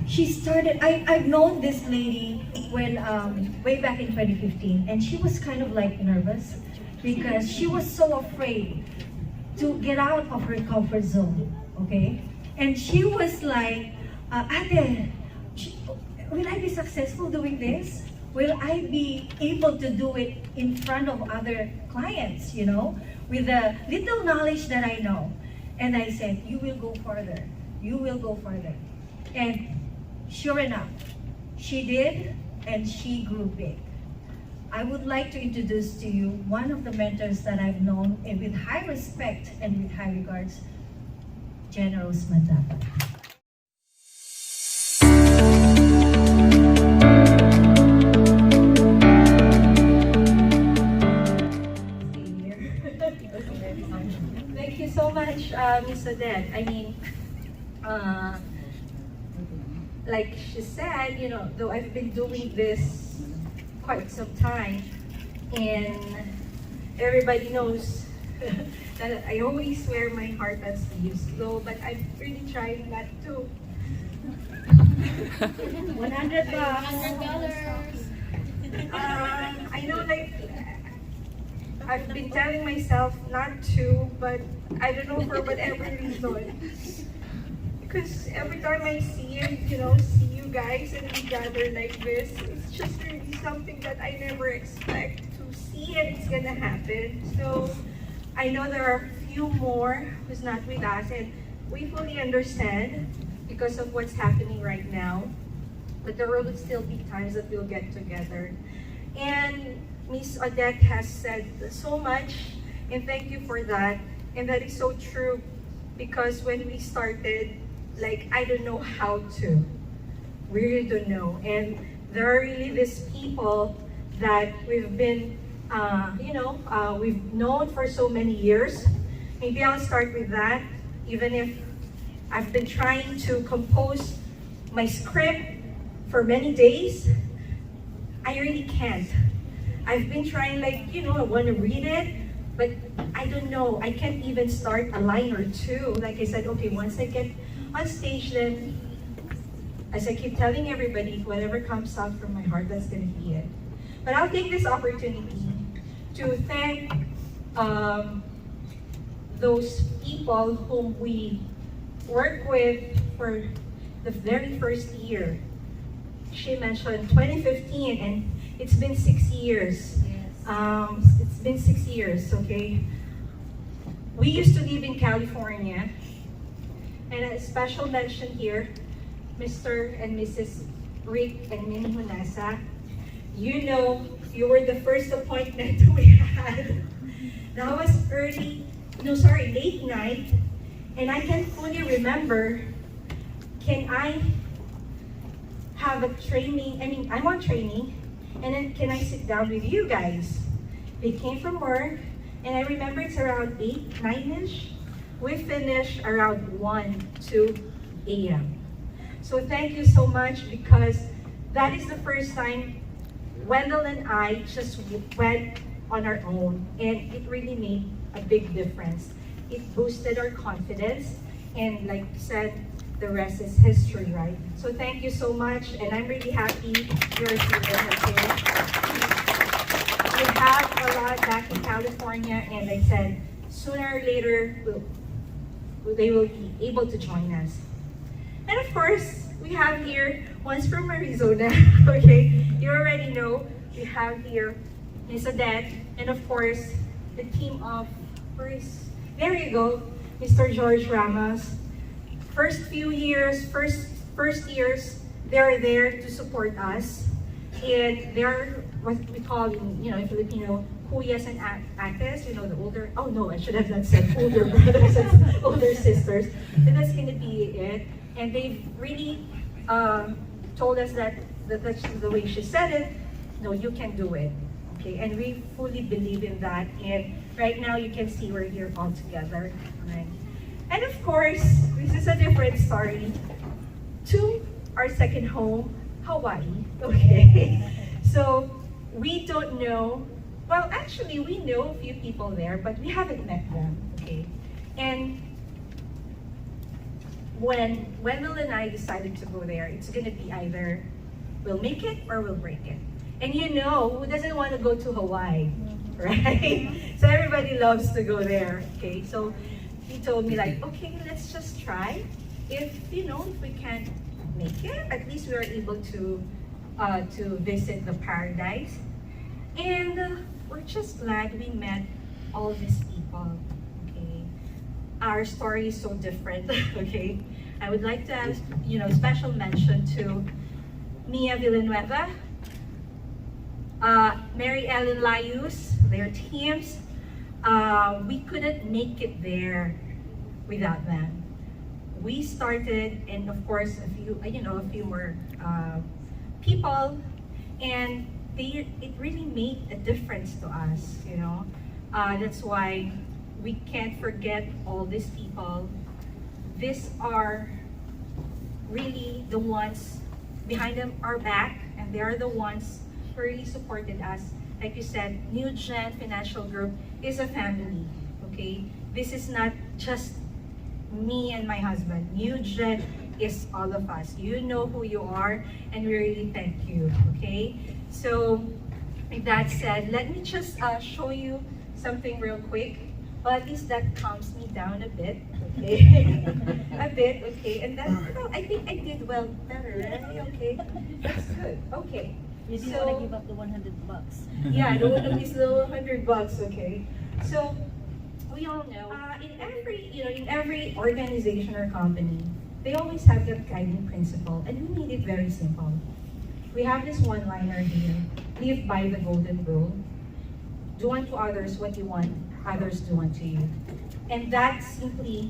she started, I've known this lady when, way back in 2015, and she was kind of like nervous because she was so afraid to get out of her comfort zone, okay? And she was like, Ate, will I be successful doing this? Will I be able to do it in front of other clients, you know, with the little knowledge that I know? And I said, you will go further. You will go further. And sure enough, she did, and she grew big. I would like to introduce to you one of the mentors that I've known, and with high respect and with high regards, Generose Mandapat. Thank you so much, Ms. Odette. I mean, like she said, you know, though I've been doing this quite some time, and everybody knows that I always wear my heart on sleeves, though, but I'm really trying not to. $100. I know, like, I've been telling myself not to, but I don't know for whatever reason. Because every time I see it, you know, see you guys and we gather like this, it's just really something that I never expect to see, and it's gonna happen. So I know there are a few more who's not with us, and we fully understand because of what's happening right now. But there will still be times that we'll get together. And Ms. Odette has said so much, and thank you for that. And that is so true, because when we started, like, I don't know how to. We really don't know. And there are really these people that we've been, we've known for so many years. Maybe I'll start with that, even if I've been trying to compose my script for many days. I really can't. I've been trying, like, you know, I want to read it, but I don't know. I can't even start a line or two. Like I said, okay, once I get on stage, then, as I keep telling everybody, whatever comes out from my heart, that's going to be it. But I'll take this opportunity to thank those people whom we worked with for the very first year. She mentioned 2015, and it's been 6 years. Yes. It's been 6 years, okay? We used to live in California, and a special mention here, Mr. and Mrs. Rick and Minnie Hunasa. You know, you were the first appointment we had. That was late night, and I can fully remember, can I have a training, I'm on training, and then can I sit down with you guys? They came from work, and I remember it's around 8, 9-ish. We finished around 1, 2 a.m. So thank you so much, because that is the first time Wendell and I just went on our own, and it really made a big difference. It boosted our confidence, and like you said, the rest is history, right? So thank you so much, and I'm really happy you're here, okay? We have a lot back in California, and like I said, sooner or later, they will be able to join us. And of course, we have here, one's from Arizona, okay? You already know, we have here Ms. Odette, and of course, the team of, there you go, Mr. George Ramos. First years, they're there to support us. And they're what we call, in Filipino, kuyas and ates, the older, oh no, I should have not said older brothers and older sisters. And that's gonna be it. And they've really told us that that's the way she said it, no, you can do it. Okay, and we fully believe in that. And right now you can see we're here all together. Right? And of course, this is a different story. To our second home, Hawaii. Okay, so we don't know. Well, actually, we know a few people there, but we haven't met them. Okay, and when Wendell and I decided to go there, it's gonna be either we'll make it or we'll break it. And you know, who doesn't want to go to Hawaii, right? So everybody loves to go there, okay? So he told me like, okay, let's just try. If we can't make it, at least we are able to visit the paradise. And we're just glad we met all these people, okay? Our story is so different, okay? I would like to ask, special mention to Mia Villanueva, Mary Ellen Layus, their teams. We couldn't make it there without them. We started, and of course, a few more people, and it really made a difference to us, That's why we can't forget all these people. These are really the ones behind them our back, and they are the ones who really supported us. Like you said, NEWGEN Financial Group is a family, okay? This is not just me and my husband. NEWGEN is all of us. You know who you are, and we really thank you, okay? So, with that said, let me just show you something real quick. Well, at least that calms me down a bit, okay? A bit, okay? And that, I think I did well better, right? Okay, that's good. Okay. You didn't want to give up the $100. Yeah, I don't want to miss the $100, okay? So, we all know, in every organization or company, they always have that guiding principle, and we made it very simple. We have this one-liner here: live by the golden rule. Do unto others what you want others do unto you. And that simply,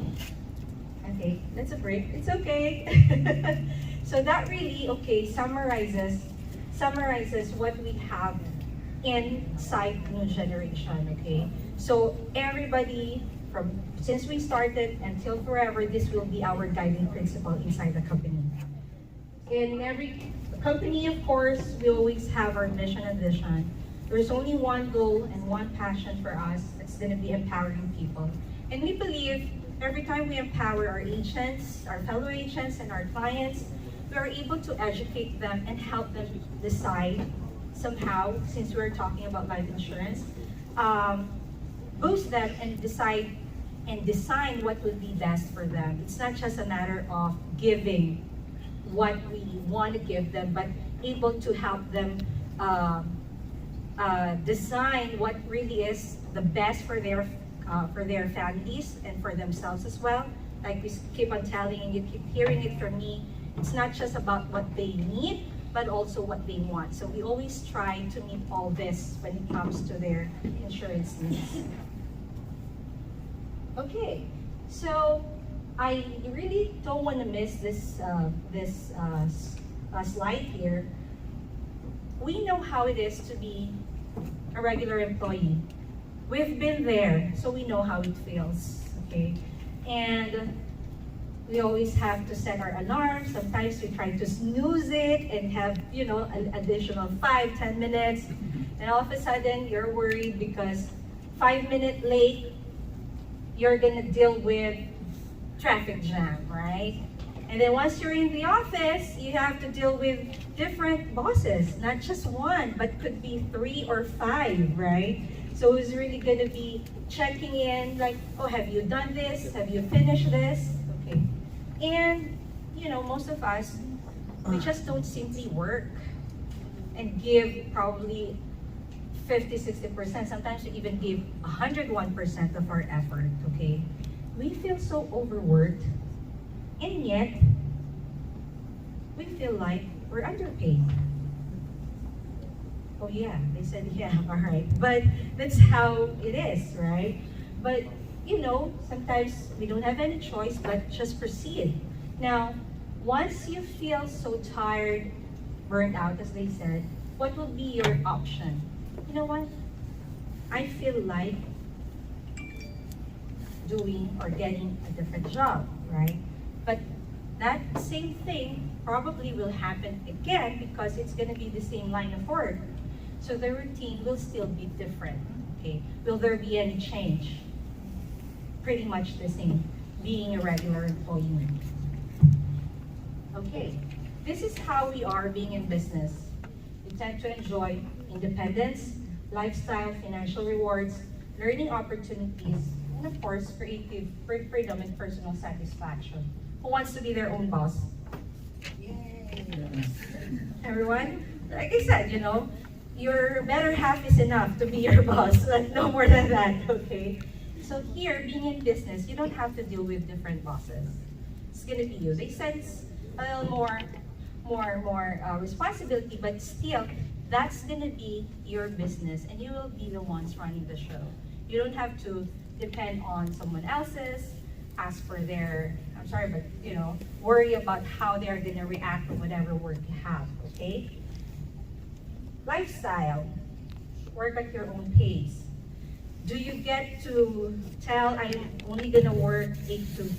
okay, that's a break. It's okay. So that really, summarizes what we have inside New Generation, okay? So everybody, since we started until forever, this will be our guiding principle inside the company. In every company, of course, we always have our mission and vision. There's only one goal and one passion for us. It's going to be empowering people. And we believe every time we empower our agents, our fellow agents, and our clients, we are able to educate them and help them decide somehow, since we're talking about life insurance, boost them and decide and design what would be best for them. It's not just a matter of giving what we want to give them, but able to help them design what really is the best for their families and for themselves as well. Like we keep on telling, and you keep hearing it from me, it's not just about what they need, but also what they want. So we always try to meet all this when it comes to their insurance needs. Okay, so I really don't want to miss this slide here. We know how it is to be a regular employee. We've been there, so we know how it feels, okay? And we always have to set our alarms. Sometimes we try to snooze it and have, an additional 5-10 minutes. And all of a sudden, you're worried because 5 minutes late, you're gonna deal with traffic jam, right? And then once you're in the office, you have to deal with different bosses, not just one, but could be 3 or 5, right? So it's really gonna be checking in, like, oh, have you done this? Have you finished this? Okay. And, most of us, we just don't simply work and give probably 50-60%. Sometimes we even give 101% of our effort, okay? We feel so overworked, and yet, we feel like we're underpaid. Oh yeah, they said yeah, all right. But that's how it is, right? But, sometimes we don't have any choice but just proceed. Now, once you feel so tired, burned out, as they said, what will be your option? You know what? I feel like doing or getting a different job, right? But that same thing probably will happen again because it's going to be the same line of work. So the routine will still be different, okay? Will there be any change? Pretty much the same, being a regular employee. Okay, this is how we are being in business. We tend to enjoy independence, lifestyle, financial rewards, learning opportunities, and of course, creative freedom and personal satisfaction. Who wants to be their own boss? Everyone? Like I said, your better half is enough to be your boss, but no more than that, okay? So here, being in business, you don't have to deal with different bosses. It's gonna be you. They sense a little more responsibility, but still, that's gonna be your business, and you will be the ones running the show. You don't have to depend on someone else's, ask for their, I'm sorry, but worry about how they're gonna react to whatever work you have, okay? Lifestyle, work at your own pace. Do you get to tell I'm only gonna work 8 to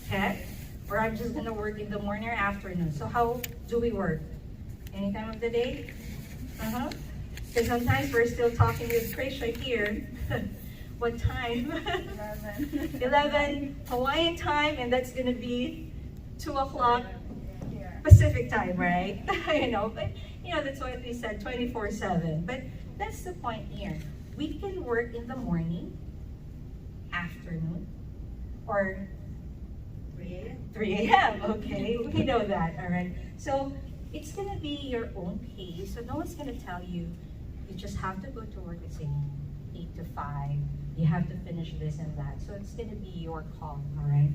10, or I'm just gonna work in the morning or afternoon? So how do we work? Any time of the day? Because sometimes we're still talking with Krisha here. What time? 11 Hawaiian time, and that's gonna be 2 o'clock Pacific time, right? But that's what we said, 24/7. But that's the point here. We can work in the morning, afternoon, or 3 a.m. Okay, we know that, all right? So it's gonna be your own pace. So no one's gonna tell you, you just have to go to work at say 8 to 5. You have to finish this and that. So it's gonna be your call, all right?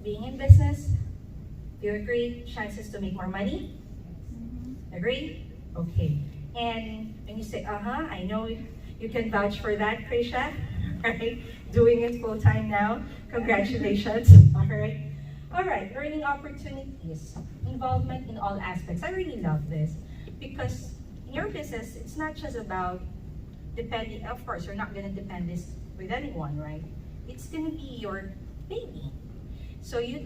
Being in business, do you agree? Chances to make more money? Agree? Okay. And when you say, I know you can vouch for that, Krisha, right? Doing it full time now. Congratulations. All right. All right. Learning opportunities, involvement in all aspects. I really love this because in your business, it's not just about depending. Of course, you're not going to depend this with anyone, right? It's going to be your baby. So you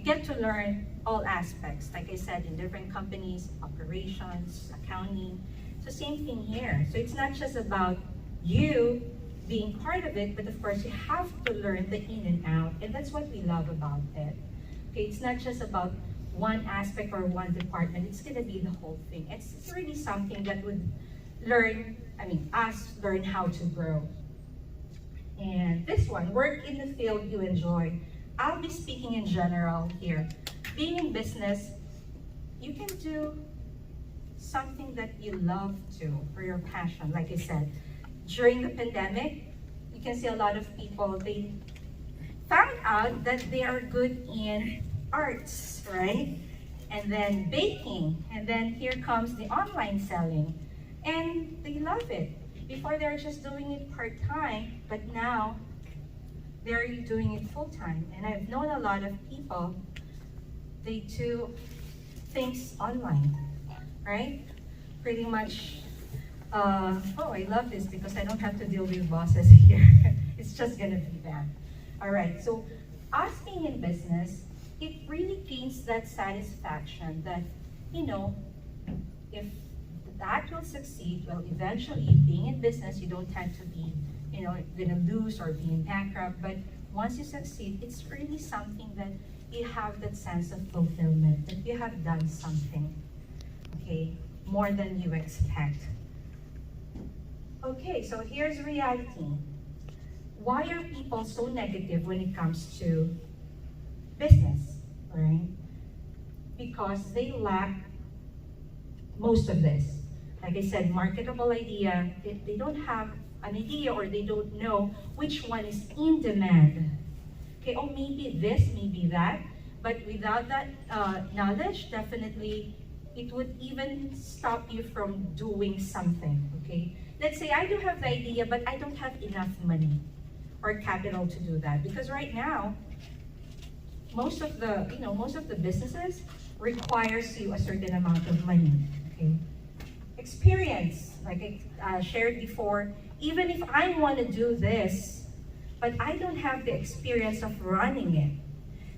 get to learn all aspects, like I said, in different companies, operations, accounting. So same thing here. So it's not just about you being part of it, but of course you have to learn the in and out, and that's what we love about it. Okay, it's not just about one aspect or one department, it's gonna be the whole thing. It's really something that would us learn how to grow. And this one, work in the field you enjoy. I'll be speaking in general here. Being in business, you can do something that you love to, or your passion, like I said. During the pandemic, you can see a lot of people, they found out that they are good in arts, right? And then baking, and then here comes the online selling. And they love it. Before they were just doing it part-time, but now they're doing it full-time. And I've known a lot of people, they do things online, right? Pretty much, I love this because I don't have to deal with bosses here. It's just gonna be that. All right, so us being in business, it really gains that satisfaction that, if that will succeed, well, eventually being in business, you don't tend to be, gonna lose or be in bankrupt, but once you succeed, it's really something that you have that sense of fulfillment, that you have done something, okay, more than you expect. Okay, so here's reality. Why are people so negative when it comes to business, right? Because they lack most of this. Like I said, marketable idea, they don't have an idea or they don't know which one is in demand. Okay, maybe this, maybe that, but without that knowledge, definitely it would even stop you from doing something, okay? Let's say I do have the idea, but I don't have enough money or capital to do that. Because right now, most of the businesses requires you a certain amount of money, okay? Experience, like I shared before, even if I want to do this, but I don't have the experience of running it.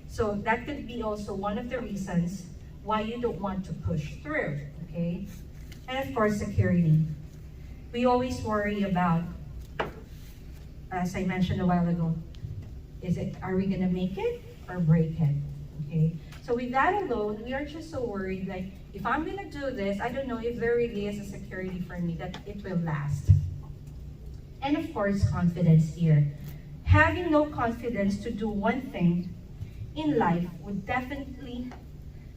So that could be also one of the reasons why you don't want to push through, okay? And of course, security. We always worry about, as I mentioned a while ago, Are we gonna make it or break it? Okay. So with that alone, we are just so worried, like, if I'm gonna do this, I don't know if there really is a security for me that it will last. And of course, confidence here. Having no confidence to do one thing in life would definitely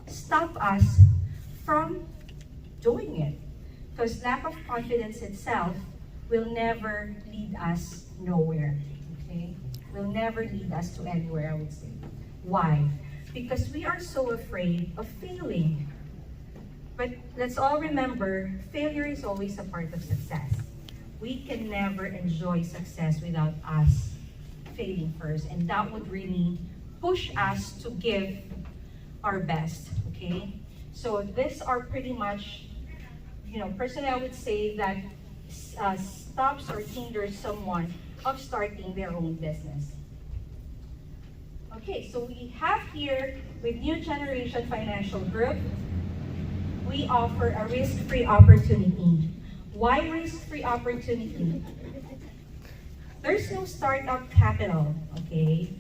stop us from doing it. Because lack of confidence itself will never lead us nowhere. Okay? Will never lead us to anywhere, I would say. Why? Because we are so afraid of failing. But let's all remember, failure is always a part of success. We can never enjoy success without us failing first, and that would really push us to give our best, okay? So these are pretty much, personally I would say that stops or hinders someone of starting their own business. Okay, so we have here with New Generation Financial Group, we offer a risk-free opportunity. Why risk-free opportunity? There's no startup capital, okay?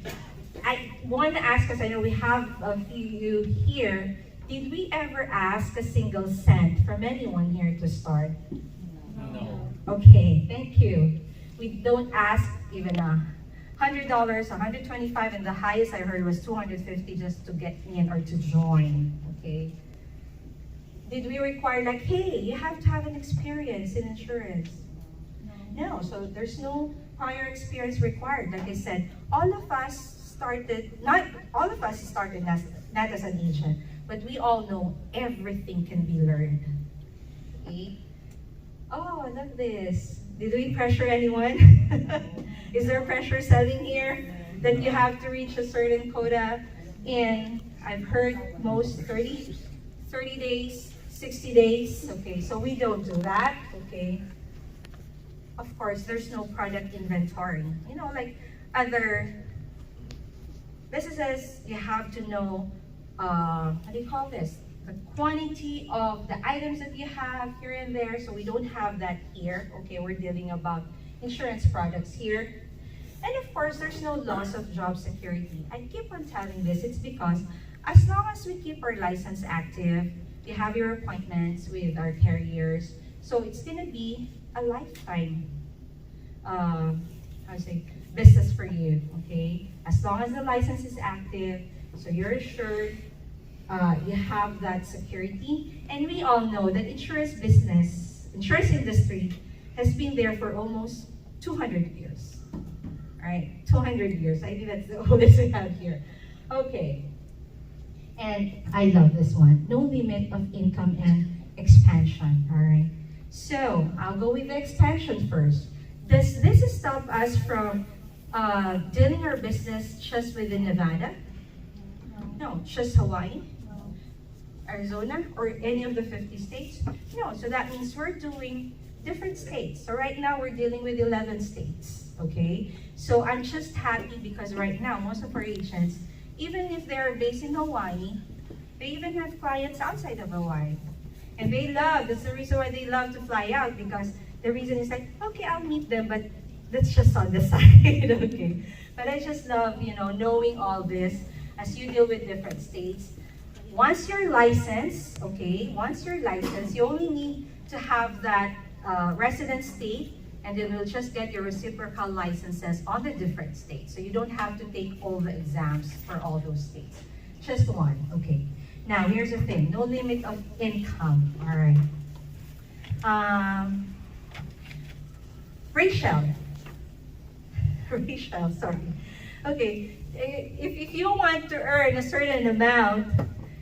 I want to ask, because I know we have a few here, did we ever ask a single cent from anyone here to start? No. Okay, thank you. We don't ask even $100, $125, and the highest I heard was $250 just to get in or to join, okay? Did we require like, hey, you have to have an experience in insurance? No, so there's no prior experience required. Like I said, all of us started not as an agent, but we all know everything can be learned. Okay? Oh, I love this. Did we pressure anyone? Is there pressure setting here that you have to reach a certain quota in, I've heard most 30 days, 60 days? Okay, so we don't do that, okay? Of course, there's no product inventory. Like other businesses, you have to know, what do you call this? The quantity of the items that you have here and there, so we don't have that here. Okay, we're dealing about insurance products here. And of course, there's no loss of job security. I keep on telling this, it's because as long as we keep our license active, you have your appointments with our carriers, so it's gonna be a lifetime business for you, okay? As long as the license is active, so you're assured, you have that security. And we all know that insurance industry has been there for almost 200 years, right? 200 years, I think that's the oldest we have here. Okay, and I love this one, no limit of income and expansion, all right? So, I'll go with the expansion first. Does this stop us from dealing our business just within Nevada? No, just Hawaii? Arizona, or any of the 50 states? No, so that means we're doing different states. So right now we're dealing with 11 states, okay? So I'm just happy because right now most of our agents, even if they're based in Hawaii, they even have clients outside of Hawaii. And that's the reason why they love to fly out, because the reason is like, okay, I'll meet them, but that's just on the side, okay? But I just love, knowing all this as you deal with different states. Once you're licensed, okay, you only need to have that resident state, and then we'll just get your reciprocal licenses on the different states. So you don't have to take all the exams for all those states. Just one, okay. Now, here's the thing, no limit of income, all right. Rachel, sorry. Okay, if you want to earn a certain amount,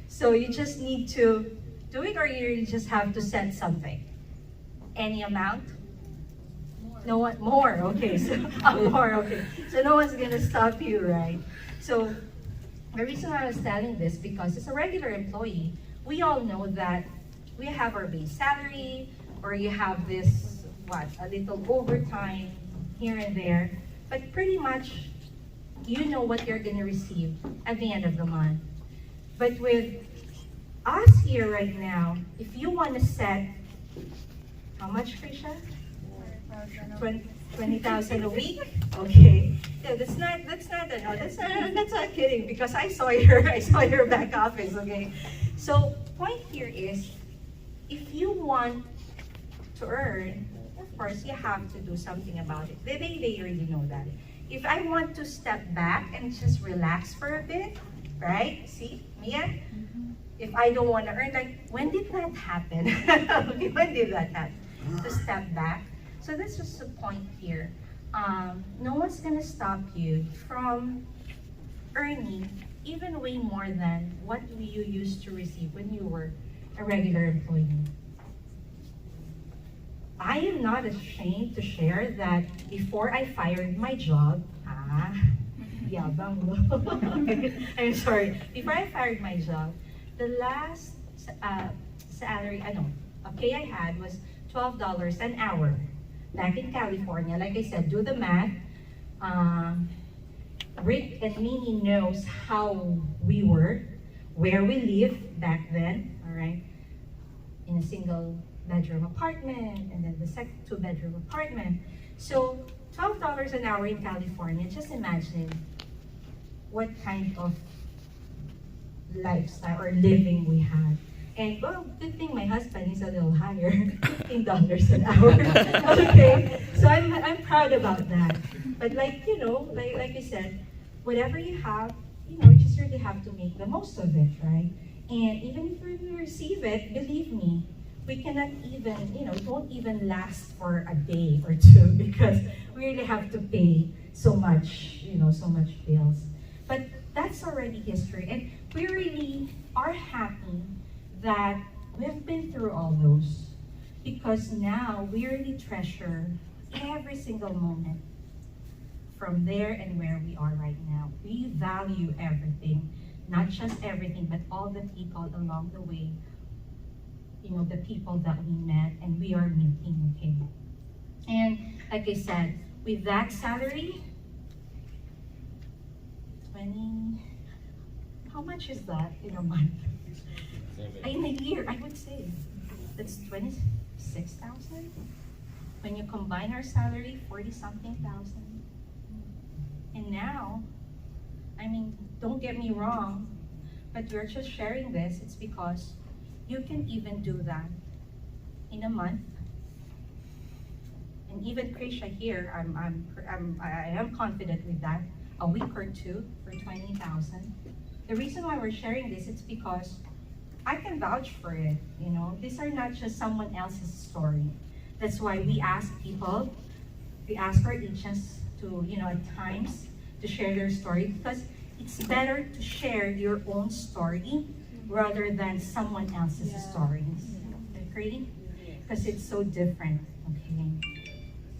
so you just need to do it, or you just have to set something? Any amount? No one, more, okay, so more, okay. So no one's gonna stop you, right? So the reason I was telling this, because as a regular employee, we all know that we have our base salary, or you have this, a little overtime here and there, but pretty much you know what you're gonna receive at the end of the month. But with us here right now, if you wanna set, how much, Krisha? 20,000 a week? Okay. No, that's not kidding, because I saw your back office, okay? So, point here is, if you want to earn, of course, you have to do something about it. They already know that. If I want to step back and just relax for a bit, right? See, Mia? If I don't want to earn, like, when did that happen? Okay, when did that happen? To step back. So that's just the point here. No one's gonna stop you from earning even way more than what you used to receive when you were a regular employee. I am not ashamed to share that before I fired my job, yabang mo. I'm sorry. Before I fired my job, the last salary, pay I had was $12 an hour. Back in California, like I said, do the math. Rick and Mimi knows how we were, where we lived back then, all right? In a single bedroom apartment, and then the second 2-bedroom apartment. So $12 an hour in California, just imagine what kind of lifestyle or living we had. And well, good thing my husband is a little higher, $15 an hour. Okay, so I'm proud about that. But like I said, whatever you have, you just really have to make the most of it, right? And even if we receive it, believe me, we cannot even, it won't even last for a day or two, because we really have to pay so much, so much bills. But that's already history, and we really are happy that we've been through all those, because now we really treasure every single moment from there and where we are right now. We value everything, not just everything, but all the people along the way, the people that we met and we are meeting, okay? And like I said, with that salary, 20, how much is that in a month? In a year, I would say. That's 26,000. When you combine our salary, 40-something thousand. And now, don't get me wrong, but we're just sharing this. It's because you can even do that in a month. And even Krisha here, I am confident with that. A week or two for 20,000. The reason why we're sharing this, it's because I can vouch for it. These are not just someone else's story. That's why we ask people, we ask our agents to, at times, to share their story, because it's better to share your own story rather than someone else's stories. Agree? Because it's so different. Okay.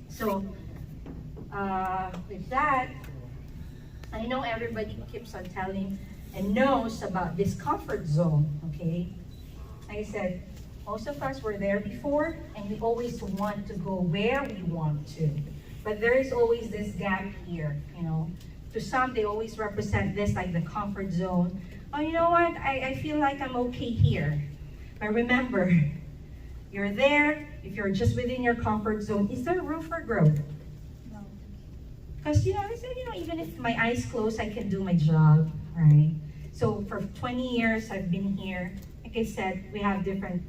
So, with that, I know everybody keeps on telling and knows about this comfort zone, okay? Like I said, most of us were there before, and we always want to go where we want to. But there is always this gap here, To some, they always represent this like the comfort zone. Oh, you know what? I feel like I'm okay here. But remember, you're there. If you're just within your comfort zone, is there room for growth? No. Because, I said, even if my eyes closed, I can do my job, right? So for 20 years, I've been here. Like I said, we have different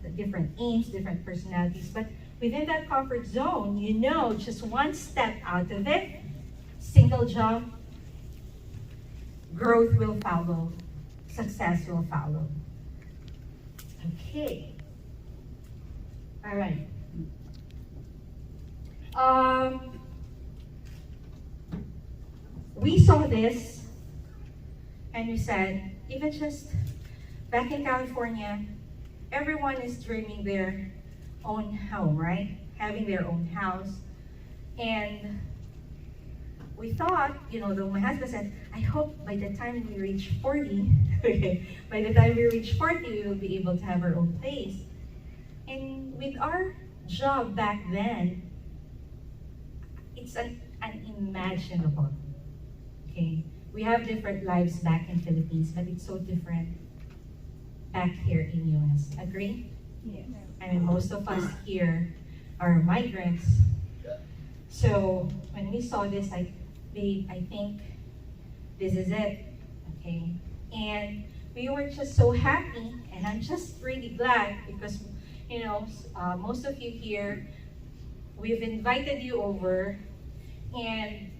aims, different personalities. But within that comfort zone, just one step out of it, single jump, growth will follow, success will follow. Okay. All right. We saw this, and we said, even just back in California, everyone is dreaming their own home, right? Having their own house. And we thought, though my husband said, I hope by the time we reach 40, okay, by the time we reach 40, we will be able to have our own place. And with our job back then, it's unimaginable, okay? We have different lives back in Philippines, but it's so different back here in US. Agree? Yes. Most of us here are migrants. So when we saw this, like, babe, I think this is it, okay? And we were just so happy, and I'm just really glad because, most of you here, we've invited you over, and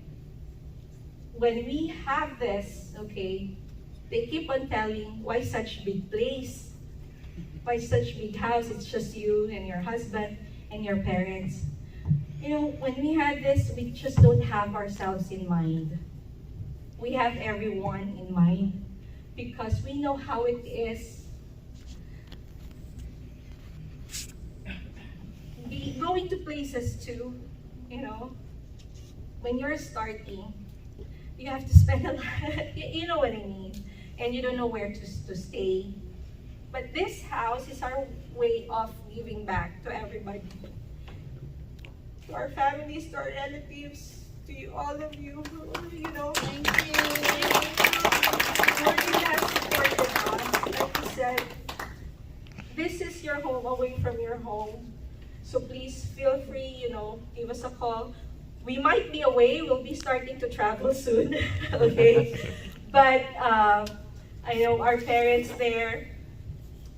when we have this, okay, they keep on telling, why such big place? Why such big house? It's just you and your husband and your parents. When we had this, we just don't have ourselves in mind. We have everyone in mind because we know how it is going to places too, when you're starting, you have to spend a lot, you know what I mean, and you don't know where to stay. But this house is our way of giving back to everybody. To our families, to our relatives, to you, all of you, thank you. You have supported us. Like you said, this is your home away from your home. So please feel free, give us a call. We might be away, we'll be starting to travel soon, okay? But I know our parents there,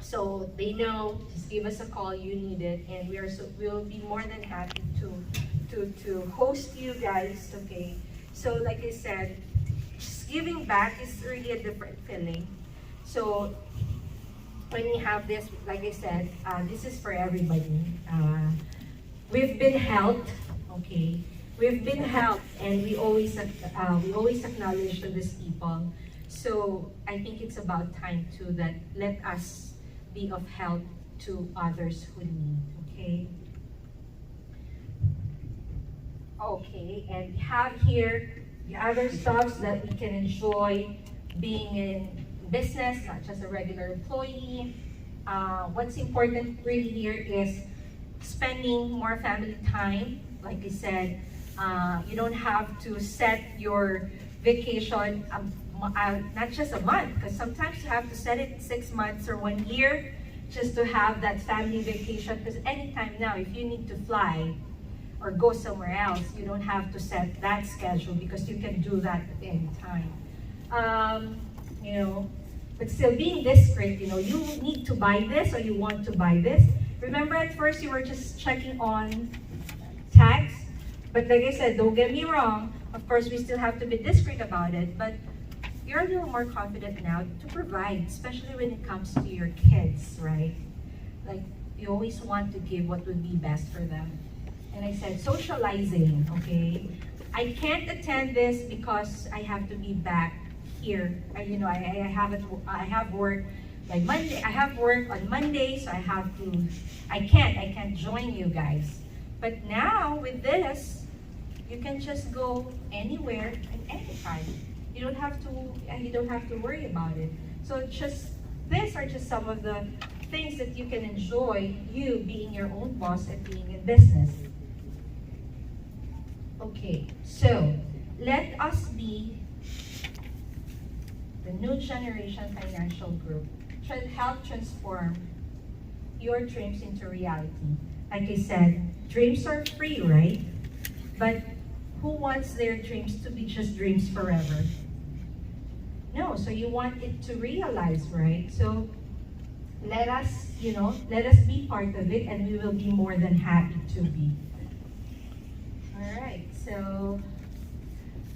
so they know, just give us a call, you need it, and we'll be more than happy to host you guys, okay? So like I said, just giving back is really a different feeling. So when we have this, like I said, this is for everybody. We've been helped, okay? We've been helped, and we always acknowledge to these people. So I think it's about time too that let us be of help to others who need, okay? Okay, and we have here the other stuffs that we can enjoy being in business, not just a regular employee. What's important really here is spending more family time. Like I said, you don't have to set your vacation not just a month, because sometimes you have to set it 6 months or 1 year just to have that family vacation. Because anytime now, if you need to fly or go somewhere else, you don't have to set that schedule because you can do that at any time. But still being discreet, you need to buy this or you want to buy this. Remember at first you were just checking on tags, but like I said, don't get me wrong, of course we still have to be discreet about it, but you're a little more confident now to provide, especially when it comes to your kids, right? Like, you always want to give what would be best for them. And I said, socializing, okay? I can't attend this because I have to be back here. I have work by Monday. I have work on Monday, so I can't join you guys. But now with this, you can just go anywhere and anytime. You don't have to worry about it. So these are just some of the things that you can enjoy, you being your own boss and being in business. Okay, so let us be the new generation financial group. Help transform your dreams into reality. Like I said, dreams are free, right? But who wants their dreams to be just dreams forever? No, so you want it to realize, right? So let us be part of it, and we will be more than happy to be. All right, so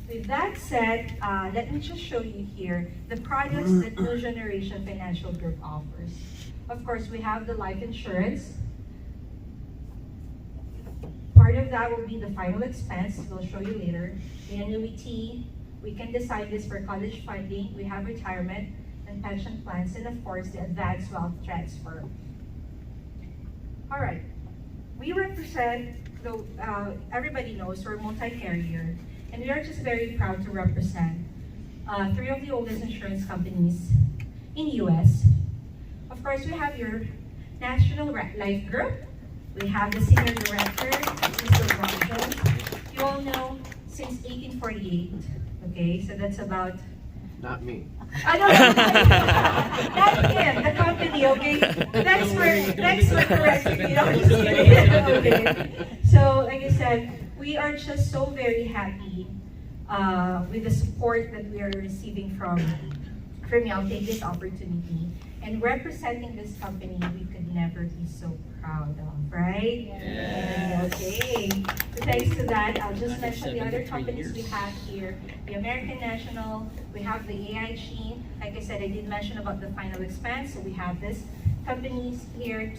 with that said, let me just show you here the products that New Generation Financial Group offers. Of course, we have the life insurance. Part of that will be the final expense. We'll show you later. The annuity. We can decide this for college funding. We have retirement and pension plans, and of course, the advanced wealth transfer. All right. We represent, everybody knows we're multi-carrier, and we are just very proud to represent 3 of the oldest insurance companies in US. Of course, we have your National Life Group. We have the Senior Director, Mr. Roger. You all know, since 1848, okay, so that's about... Not me. I don't know. Not him, the company, okay? Thanks for correcting me. I'm just kidding. Okay. So, like I said, we are just so very happy with the support that we are receiving from y'all. Take this opportunity. And representing this company, we could never be so proud of, right? Yes. Okay. So thanks to that, I'll just mention the other companies we have here. The American National, we have the AIG. Like I said, I did mention about the final expense. So we have this companies here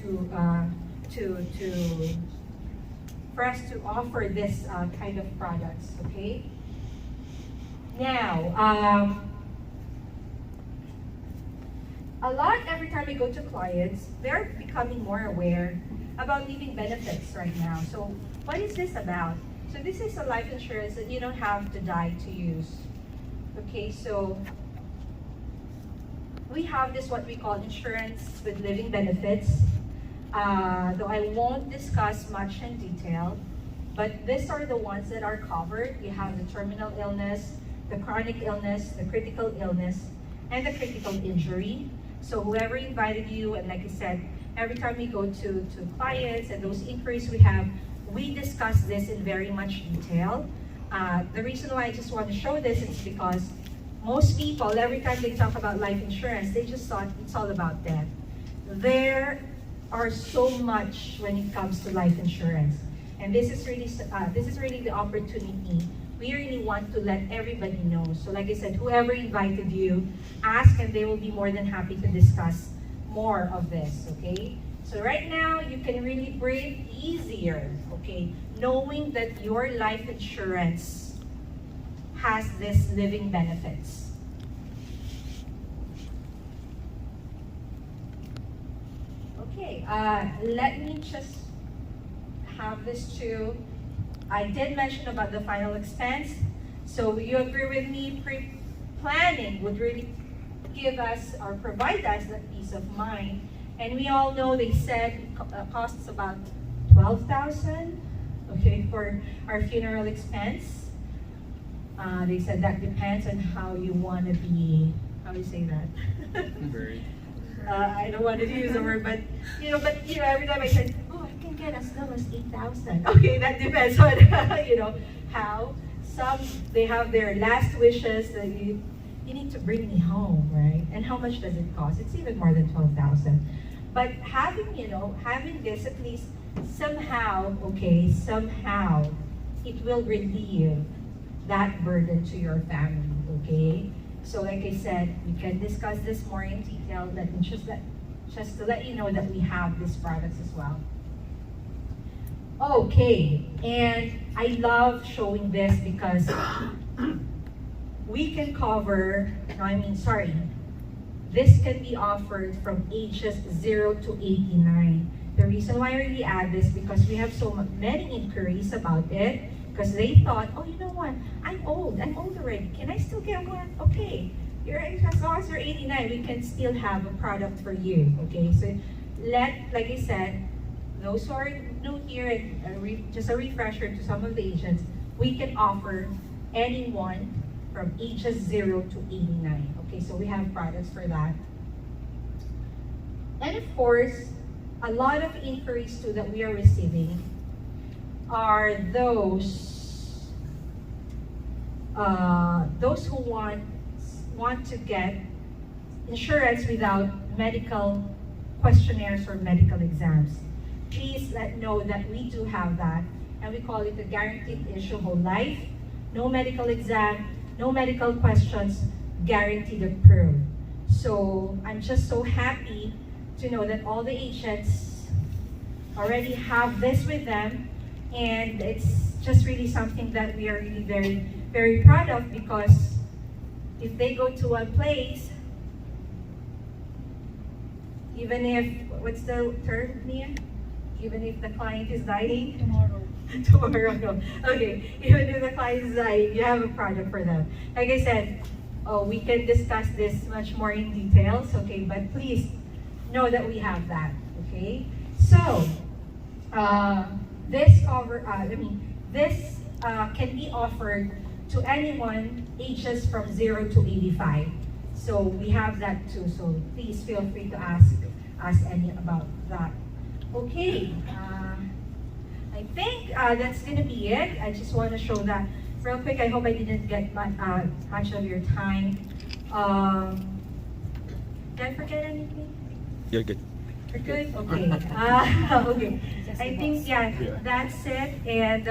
for us to offer this kind of products, okay? Now, a lot every time we go to clients, they're becoming more aware about living benefits right now. So what is this about? So this is a life insurance that you don't have to die to use. Okay, so we have this what we call insurance with living benefits. Though I won't discuss much in detail, but these are the ones that are covered. You have the terminal illness, the chronic illness, the critical illness, and the critical injury. So whoever invited you, and like I said, every time we go to clients and those inquiries we have, we discuss this in very much detail. The reason why I just want to show this is because most people, every time they talk about life insurance, they just thought it's all about death. There are so much when it comes to life insurance. And this is really the opportunity. We really want to let everybody know. So like I said, whoever invited you, ask and they will be more than happy to discuss more of this, okay? So right now, you can really breathe easier, okay? Knowing that your life insurance has this living benefits. Okay, let me just have this too. I did mention about the final expense. So you agree with me, pre-planning would really give us or provide us that peace of mind. And we all know they said it costs about $12,000, okay, for our funeral expense. They said that depends on how you want to be, how do you say that? Very. I don't want to use the word, but every time I said, oh, I can get as low as 8,000. Okay, that depends on how. Some they have their last wishes that you need to bring me home, right? And how much does it cost? It's even more than 12,000. But having this at least somehow it will relieve that burden to your family, okay? So like I said, we can discuss this more in detail. Let me just to let you know that we have these products as well. Okay, and I love showing this because we can cover, this can be offered from ages 0 to 89. The reason why I really add this because we have so many inquiries about it because they thought, oh, you know what, I'm old already. Can I still get one? Okay, as long as you're 89, we can still have a product for you, okay? So like I said, those who are new here, and just a refresher to some of the agents, we can offer anyone from ages 0 to 89. Okay, so we have products for that. And of course, a lot of inquiries too that we are receiving are those who want to get insurance without medical questionnaires or medical exams. Please know that we do have that, and we call it a guaranteed issue whole life. No medical exam, no medical questions, guaranteed approved. So I'm just so happy to know that all the agents already have this with them, and it's just really something that we are really very, very proud of because if they go to one place, even if, what's the term, Nia? Even if the client is dying? Tomorrow, no. Okay, even if the client is dying, you have a product for them. Like I said, we can discuss this much more in details, okay? But please know that we have that, okay? So, this can be offered to anyone ages from 0 to 85. So we have that too. So please feel free to ask us any about that. Okay. I think that's gonna be it. I just want to show that real quick. I hope I didn't get much of your time. Did I forget anything? You're good. You're good? Okay. Okay. I think, yeah, that's it. And